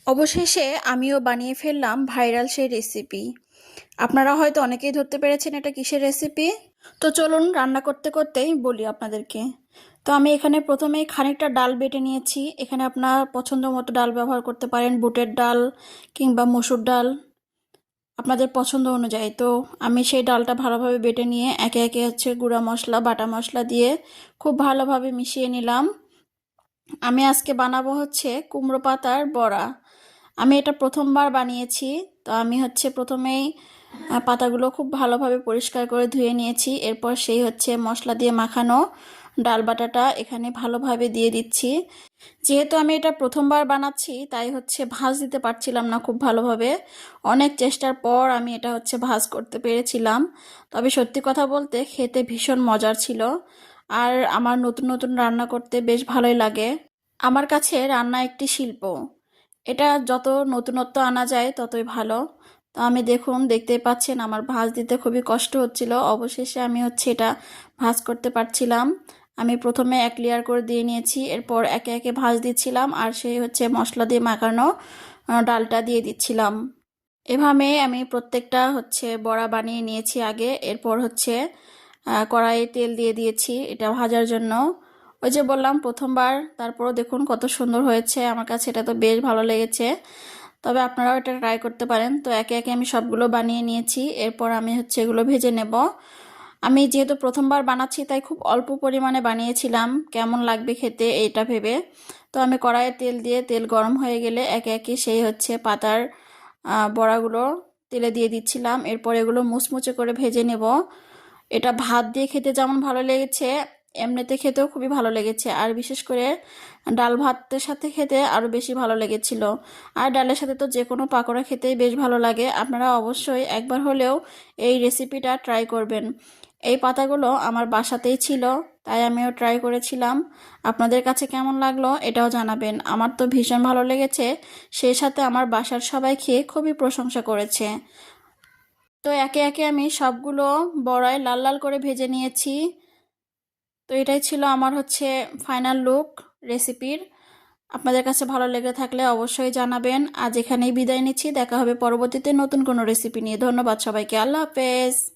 অবশেষে আমিও বানিয়ে ফেললাম ভাইরাল সেই রেসিপি। আপনারা হয়তো অনেকেই ধরতে পেরেছেন এটা কিসের রেসিপি। তো চলুন রান্না করতে করতেই বলি আপনাদেরকে। তো আমি এখানে প্রথমেই খানিকটা ডাল বেটে নিয়েছি। এখানে আপনার পছন্দ মতো ডাল ব্যবহার করতে পারেন, বুটের ডাল কিংবা মসুর ডাল, আপনাদের পছন্দ অনুযায়ী। তো আমি সেই ডালটা ভালোভাবে বেটে নিয়ে একে একে গুঁড়া মশলা, বাটা মশলা দিয়ে খুব ভালোভাবে মিশিয়ে নিলাম। আমি আজকে বানাবো কুমড়ো পাতার বড়া। আমি এটা প্রথমবার বানিয়েছি। তো আমি প্রথমেই পাতাগুলো খুব ভালোভাবে পরিষ্কার করে ধুয়ে নিয়েছি। এরপর সেই মশলা দিয়ে মাখানো ডাল বাটাটা এখানে ভালোভাবে দিয়ে দিচ্ছি। যেহেতু আমি এটা প্রথমবার বানাচ্ছি তাই ভাঁজ দিতে পারছিলাম না খুব ভালোভাবে। অনেক চেষ্টার পর আমি এটা ভাঁজ করতে পেরেছিলাম। তবে সত্যি কথা বলতে খেতে ভীষণ মজার ছিল। আর আমার নতুন নতুন রান্না করতে বেশ ভালোই লাগে। আমার কাছে রান্না একটি শিল্প। এটা যত নতুনত্ব আনা যায় ততই ভালো। তো আমি দেখতেই পাচ্ছেন আমার ভাঁজ দিতে খুবই কষ্ট হচ্ছিল। অবশেষে আমি এটা ভাঁজ করতে পারছিলাম। আমি প্রথমে এক লেয়ার করে দিয়ে নিয়েছি, এরপর একে একে ভাঁজ দিচ্ছিলাম আর সেই মশলা দিয়ে মাখানো ডালটা দিয়ে দিচ্ছিলাম। এভাবে আমি প্রত্যেকটা বড়া বানিয়ে নিয়েছি আগে। এরপর কড়াইয়ে তেল দিয়ে দিয়েছি এটা ভাজার জন্য। ওই যে বললাম প্রথমবার, তারপরও দেখুন কত সুন্দর হয়েছে। আমার কাছে এটা তো বেশ ভালো লেগেছে। তবে আপনারাও এটা ট্রাই করতে পারেন। তো একে একে আমি সবগুলো বানিয়ে নিয়েছি। এরপর আমি এগুলো ভেজে নেব। আমি যেহেতু প্রথমবার বানাচ্ছি তাই খুব অল্প পরিমাণে বানিয়েছিলাম, কেমন লাগবে খেতে এইটা ভেবে। তো আমি কড়াইয়ে তেল দিয়ে তেল গরম হয়ে গেলে একে একে সেই পাতার বড়াগুলো তেলে দিয়ে দিচ্ছিলাম। এরপর এগুলো মুচমুচে করে ভেজে নেব। এটা ভাত দিয়ে খেতে যেমন ভালো লেগেছে, এমনিতে খেতেও খুবই ভালো লেগেছে। আর বিশেষ করে ডাল ভাতের সাথে খেতে আরও বেশি ভালো লেগেছিল। আর ডালের সাথে তো যে কোনো পাকোড়া খেতেই বেশ ভালো লাগে। আপনারা অবশ্যই একবার হলেও এই রেসিপিটা ট্রাই করবেন। এই পাতাগুলো আমার বাসাতেই ছিল, তাই আমিও ট্রাই করেছিলাম। আপনাদের কাছে কেমন লাগলো এটাও জানাবেন। আমার তো ভীষণ ভালো লেগেছে, সেই সাথে আমার বাসার সবাই খেয়ে খুবই প্রশংসা করেছে। তো একে একে আমি সবগুলো বড়াই লাল লাল করে ভেজে নিয়েছি। তো এটাই ছিল আমার ফাইনাল লুক রেসিপির। আপনাদের কাছে ভালো লেগে থাকলে অবশ্যই জানাবেন। আজ এখানেই বিদায় নিচ্ছি। দেখা হবে পরবর্তীতে নতুন কোনো রেসিপি নিয়ে। ধন্যবাদ সবাইকে। আল্লাহ হাফেজ।